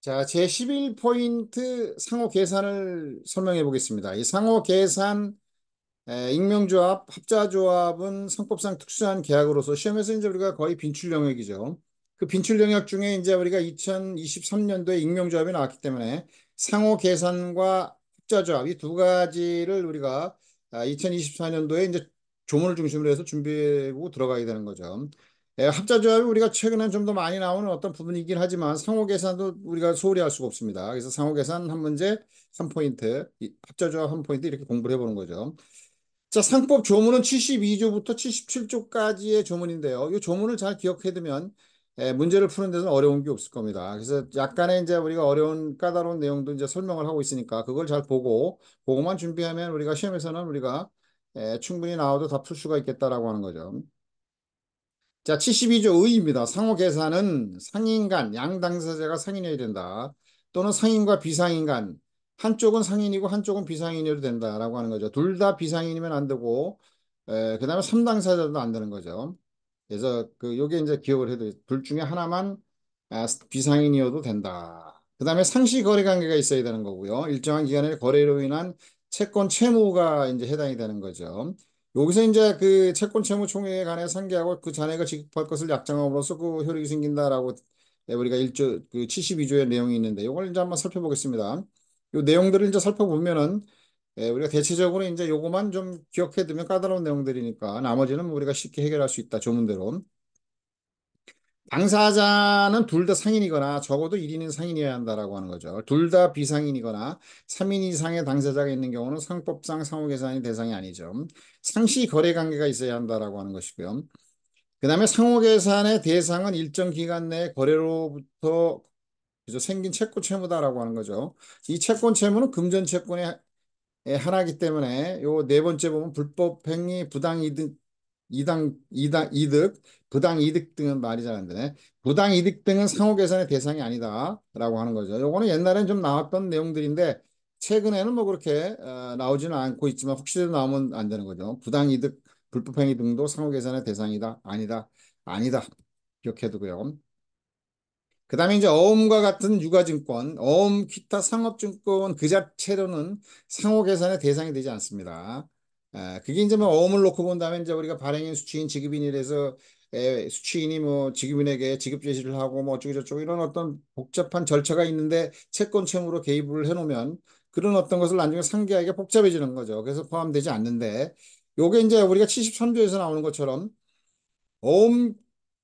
자, 제 11포인트 상호 계산을 설명해 보겠습니다. 이 상호 계산, 익명조합, 합자조합은 상법상 특수한 계약으로서 시험에서 이제 우리가 거의 빈출 영역이죠. 그 빈출 영역 중에 이제 우리가 2023년도에 익명조합이 나왔기 때문에 상호 계산과 합자조합 이 두 가지를 우리가 2024년도에 이제 조문을 중심으로 해서 준비하고 들어가야 되는 거죠. 합자조합이 우리가 최근에 좀 더 많이 나오는 어떤 부분이긴 하지만 상호 계산도 우리가 소홀히 할 수가 없습니다. 그래서 상호 계산 한 문제 3포인트, 합자조합 한 포인트 이렇게 공부를 해보는 거죠. 자, 상법 조문은 72조부터 77조까지의 조문인데요. 이 조문을 잘 기억해두면 문제를 푸는 데는 어려운 게 없을 겁니다. 그래서 약간의 이제 우리가 어려운 까다로운 내용도 이제 설명을 하고 있으니까 그걸 잘 보고 그것만 준비하면 우리가 시험에서는 우리가 충분히 나와도 다 풀 수가 있겠다라고 하는 거죠. 자, 72조 의의입니다. 상호 계산은 상인 간, 양 당사자가 상인이어야 된다. 또는 상인과 비상인 간, 한쪽은 상인이고 한쪽은 비상인이어도 된다라고 하는 거죠. 둘 다 비상인이면 안 되고, 그다음에 3당사자도 안 되는 거죠. 그래서 요게 이제 기억을 해도 둘 중에 하나만 비상인이어도 된다. 그다음에 상시 거래 관계가 있어야 되는 거고요. 일정한 기간의 거래로 인한 채권 채무가 이제 해당이 되는 거죠. 여기서 이제 그 채권 채무 총액에 관해 상기하고 그 잔액을 지급할 것을 약정함으로써 그 효력이 생긴다라고 우리가 1조 그 72조의 내용이 있는데 이걸 이제 한번 살펴보겠습니다. 이 내용들을 이제 살펴보면은 우리가 대체적으로 이제 요거만 좀 기억해 두면 까다로운 내용들이니까 나머지는 뭐 우리가 쉽게 해결할 수 있다. 조문대로. 당사자는 둘 다 상인이거나 적어도 1인은 상인이어야 한다라고 하는 거죠. 둘 다 비상인이거나 3인 이상의 당사자가 있는 경우는 상법상 상호계산이 대상이 아니죠. 상시 거래 관계가 있어야 한다라고 하는 것이고요. 그 다음에 상호계산의 대상은 일정 기간 내 거래로부터 그죠? 생긴 채권 채무다라고 하는 거죠. 이 채권 채무는 금전 채권의 하나이기 때문에 요 네 번째 보면 불법 행위, 부당 이득, 이득, 부당 이득 등은 말이 잘 안 되네. 부당 이득 등은 상호 계산의 대상이 아니다라고 하는 거죠. 요거는 옛날엔 좀 나왔던 내용들인데 최근에는 뭐 그렇게 나오지는 않고 있지만 혹시라도 나오면 안 되는 거죠. 부당 이득, 불법 행위 등도 상호 계산의 대상이다, 아니다, 아니다. 기억해두고요. 그다음에 이제 어음과 같은 유가증권, 어음 기타 상업증권 그 자체로는 상호 계산의 대상이 되지 않습니다. 그게 이제 뭐 어음을 놓고 본다면 이제 우리가 발행인, 수취인, 지급인이라서 수취인이 뭐 지급인에게 지급 제시를 하고 뭐 어쩌고 저쩌고 이런 어떤 복잡한 절차가 있는데 채권 채무로 개입을 해놓으면 그런 어떤 것을 나중에 상기하기가 복잡해지는 거죠. 그래서 포함되지 않는데 요게 이제 우리가 73조에서 나오는 것처럼 어음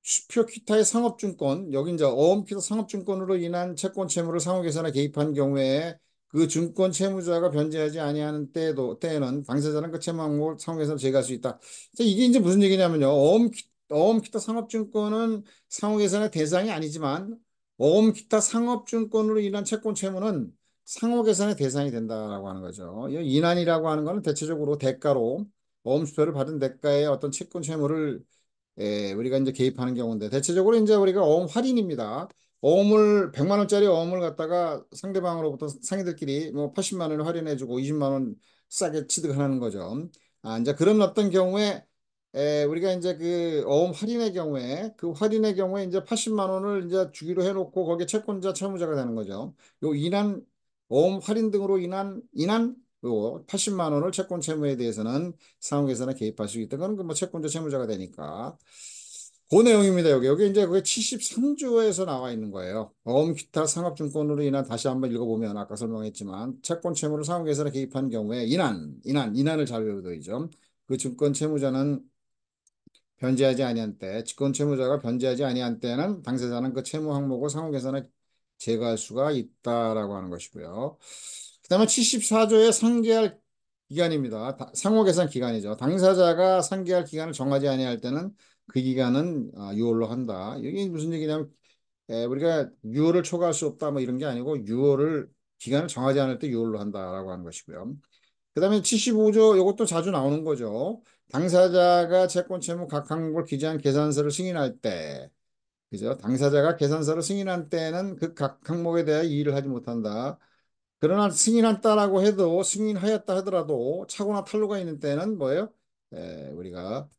수표 기타의 상업증권, 여기 이제 어음 기타 상업증권으로 인한 채권 채무를 상호계산에 개입한 경우에 그 증권 채무자가 변제하지 아니하는 때에는 당사자는 그 채무 항목을 상호계산으로 제거할 수 있다. 이게 이제 무슨 얘기냐면요. 어음 기타 상업증권은 상호계산의 대상이 아니지만 어음 기타 상업증권으로 인한 채권 채무는 상호계산의 대상이 된다라고 하는 거죠. 이 인한이라고 하는 거는 대체적으로 대가로 어음 수표를 받은 대가의 어떤 채권 채무를 우리가 이제 개입하는 경우인데 대체적으로 이제 우리가 어음 할인입니다. 어음을 100만 원짜리 어음을 갖다가 상대방으로부터 상인들끼리 뭐 80만 원을 할인해주고 20만 원 싸게 취득하는 거죠. 이제 그런 어떤 경우에 우리가 이제 그 어음 할인의 경우에 그 할인의 경우에 이제 80만 원을 이제 주기로 해놓고 거기에 채권자 채무자가 되는 거죠. 요 인한 어음 할인 등으로 인한 요 80만 원을 채권 채무에 대해서는 상호계산에 개입할 수 있다. 그건 그뭐 채권자 채무자가 되니까. 그 내용입니다. 여기 이제 그게 73조에서 나와 있는 거예요. 어음 기타 상업증권으로 인한 다시 한번 읽어보면 아까 설명했지만 채권 채무를 상호계산에 개입한 경우에 인한을 잘 외워둬야죠. 그 증권 채무자는 변제하지 아니한 때, 직권 채무자가 변제하지 아니한 때는 당사자는 그 채무 항목을 상호계산에 제거할 수가 있다라고 하는 것이고요. 그다음에 74조의 상계할 기간입니다. 상호계산 기간이죠. 당사자가 상계할 기간을 정하지 아니할 때는 그 기간은 유월로 한다. 이게 무슨 얘기냐면 우리가 유월을 초과할 수 없다 뭐 이런 게 아니고 유월을 기간을 정하지 않을 때 유월로 한다라고 하는 것이고요. 그다음에 75조 이것도 자주 나오는 거죠. 당사자가 채권 채무 각 항목을 기재한 계산서를 승인할 때, 그죠? 당사자가 계산서를 승인한 때는 그 각 항목에 대해 이의를 하지 못한다. 그러나 승인했다라고 해도 승인하였다 하더라도 착오나 탈루가 있는 때는 뭐예요? 우리가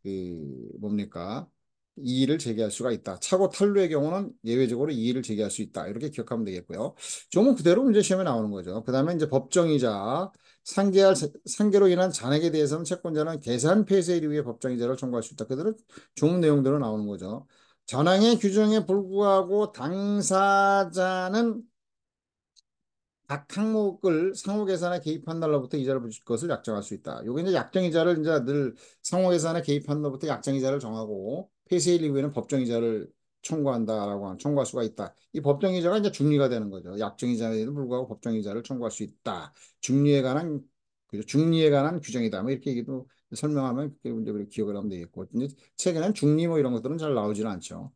그 뭡니까? 이의를 제기할 수가 있다. 차고 탄로의 경우는 예외적으로 이의를 제기할 수 있다. 이렇게 기억하면 되겠고요. 조문 그대로 문제 시험에 나오는 거죠. 그 다음에 이제 법정이자 상계로 인한 잔액에 대해서는 채권자는 계산 폐쇄일 이후에 법정이자를 청구할 수 있다. 그대로 조문 내용대로 나오는 거죠. 전항의 규정에 불구하고 당사자는 각 항목을 상호 계산에 개입한 날로부터 이자를 붙일 것을 약정할 수 있다. 요게 이제 약정 이자를 이제 늘 상호 계산에 개입한 날로부터 약정 이자를 정하고 폐쇄일 이후에는 법정 이자를 청구할 수가 있다. 이 법정 이자가 이제 중리가 되는 거죠. 약정 이자에도 불구하고 법정 이자를 청구할 수 있다. 중리에 관한 그죠? 중리에 관한 규정이다. 뭐 이렇게 얘기도 설명하면 그게 이제 우리 기억을 하면 되겠고. 근데 최근에는 중리 뭐 이런 것들은 잘 나오지는 않죠.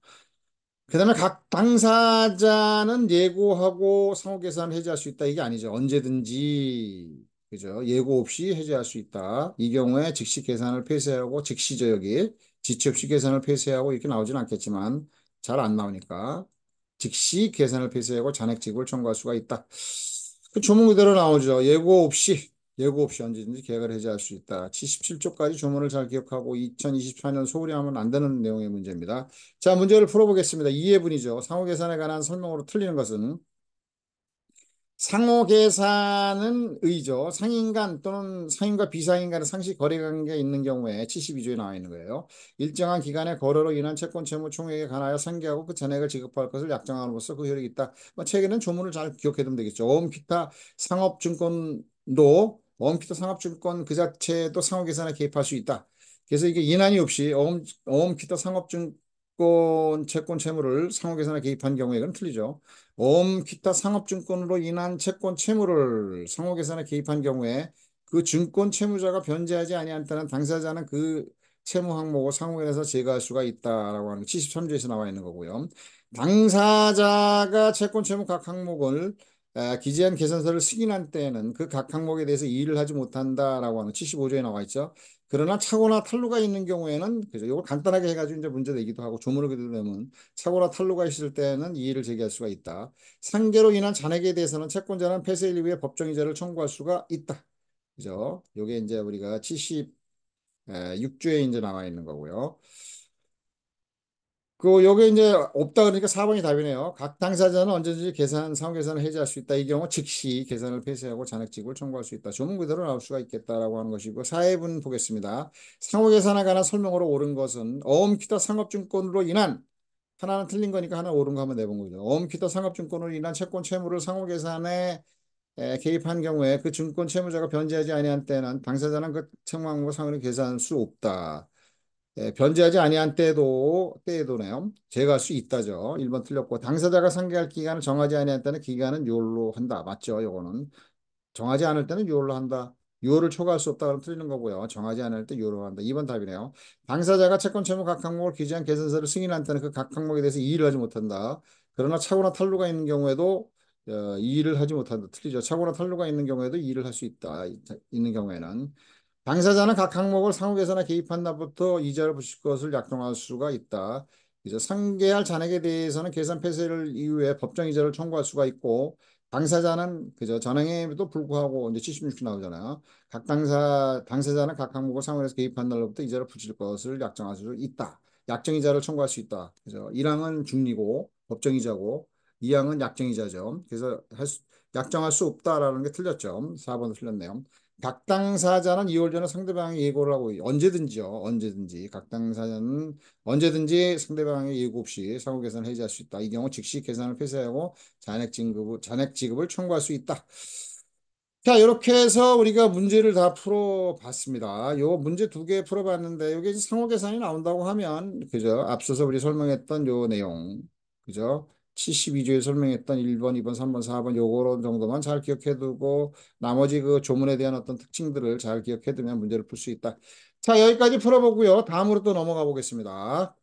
그다음에 각 당사자는 예고하고 상호 계산을 해지할 수 있다. 이게 아니죠. 언제든지 그죠? 예고 없이 해지할 수 있다. 이 경우에 즉시 계산을 폐쇄하고 즉시죠 여기 지체 없이 계산을 폐쇄하고 이렇게 나오지는 않겠지만 잘 안 나오니까 즉시 계산을 폐쇄하고 잔액 지급을 청구할 수가 있다. 그 조문 그대로 나오죠. 예고 없이 언제든지 계약을 해지할 수 있다. 77조까지 조문을 잘 기억하고 2024년 소홀히 하면 안 되는 내용의 문제입니다. 자, 문제를 풀어보겠습니다. 이해분이죠. 상호 계산에 관한 설명으로 틀리는 것은 상호 계산은 의죠. 상인간 또는 상인과 비상인 간의 상시 거래 관계가 있는 경우에 72조에 나와 있는 거예요. 일정한 기간의 거래로 인한 채권 채무 총액에 관하여 상기하고 그 잔액을 지급할 것을 약정함으로써 그 효력이 있다. 뭐 책에는 조문을 잘 기억해 두면 되겠죠. 기타 상업증권도 기타 상업증권 그 자체도 상호 계산에 개입할 수 있다. 그래서 이게 인한이 없이 기타 상업증권 채권 채무를 상호 계산에 개입한 경우에는 틀리죠. 기타 상업증권으로 인한 채권 채무를 상호계산에 개입한 경우에 그 증권 채무자가 변제하지 아니한다는 당사자는 그 채무 항목을 상호계산에서 제거할 수가 있다라고 하는 73조에서 나와 있는 거고요. 당사자가 채권 채무 각 항목을 기재한 계산서를 승인한 때에는 그 각 항목에 대해서 이의를 하지 못한다라고 하는 75조에 나와 있죠. 그러나 착오나 탈루가 있는 경우에는 그죠. 이걸 간단하게 해가지고 이제 문제 내기도 하고 조문을 그대로 내면 착오나 탈루가 있을 때는 이의를 제기할 수가 있다. 상계로 인한 잔액에 대해서는 채권자는 폐쇄일 이후에 법정이자를 청구할 수가 있다. 그죠? 요게 이제 우리가 76조에 이제 나와 있는 거고요. 요게 이제 없다 그러니까 4번이 답이네요. 각 당사자는 언제든지 상호 계산을 해지할 수 있다. 이 경우 즉시 계산을 폐쇄하고 잔액 지급을 청구할 수 있다. 조문 그대로 나올 수가 있겠다라고 하는 것이고 4회분 보겠습니다. 상호 계산에 관한 설명으로 옳은 것은 기타 상업증권으로 인한 하나는 틀린 거니까 하나 옳은 거 한번 내본 거죠. 기타 상업증권으로 인한 채권 채무를 상호 계산에 개입한 경우에 그 증권 채무자가 변제하지 아니한 때는 당사자는 그 채무 항목을 상환을 계산할 수 없다. 변제하지 아니한 때에도네요. 제거할 수 있다죠. 1번 틀렸고 당사자가 상계할 기간을 정하지 아니한 때는 기간은 요로 한다. 맞죠? 요거는 정하지 않을 때는 요로 한다. 요를 초과할 수 없다 그러면 틀리는 거고요. 정하지 않을 때 요로 한다. 2번 답이네요. 당사자가 채권 채무 각 항목을 기재한 계산서를 승인한 때는 그 각 항목에 대해서 이의를 하지 못한다. 그러나 착오나 탈루가 있는 경우에도 이의를 하지 못한다. 틀리죠. 착오나 탈루가 있는 경우에도 이의를 할 수 있다. 있는 경우에는 당사자는 각 항목을 상호계산에 개입한 날부터 이자를 붙일 것을 약정할 수가 있다. 이제 상계할 잔액에 대해서는 계산 폐쇄를 이후에 법정 이자를 청구할 수가 있고 당사자는 그저 전행에도 불구하고 이제 76조 나오잖아요. 당사자는 각 항목을 상호에서 개입한 날로부터 이자를 붙일 것을 약정할 수 있다. 약정 이자를 청구할 수 있다. 그래서 1항은 중리고 법정 이자고 2항은 약정 이자죠. 그래서 약정할 수 없다라는 게 틀렸죠. 4번은 틀렸네요. 각 당사자는 2월 전에 상대방이 예고를 하고 언제든지요. 언제든지 각 당사자는 언제든지 상대방의 예고 없이 상호 계산을 해지할 수 있다. 이 경우 즉시 계산을 폐쇄하고 잔액 지급을 청구할 수 있다. 자, 이렇게 해서 우리가 문제를 다 풀어봤습니다. 요 문제 2개 풀어봤는데 여기 상호 계산이 나온다고 하면 그죠? 앞서서 우리 설명했던 요 내용 그죠? 72조에 설명했던 1번, 2번, 3번, 4번 요거 정도만 잘 기억해두고 나머지 그 조문에 대한 어떤 특징들을 잘 기억해두면 문제를 풀 수 있다. 자, 여기까지 풀어보고요. 다음으로 또 넘어가 보겠습니다.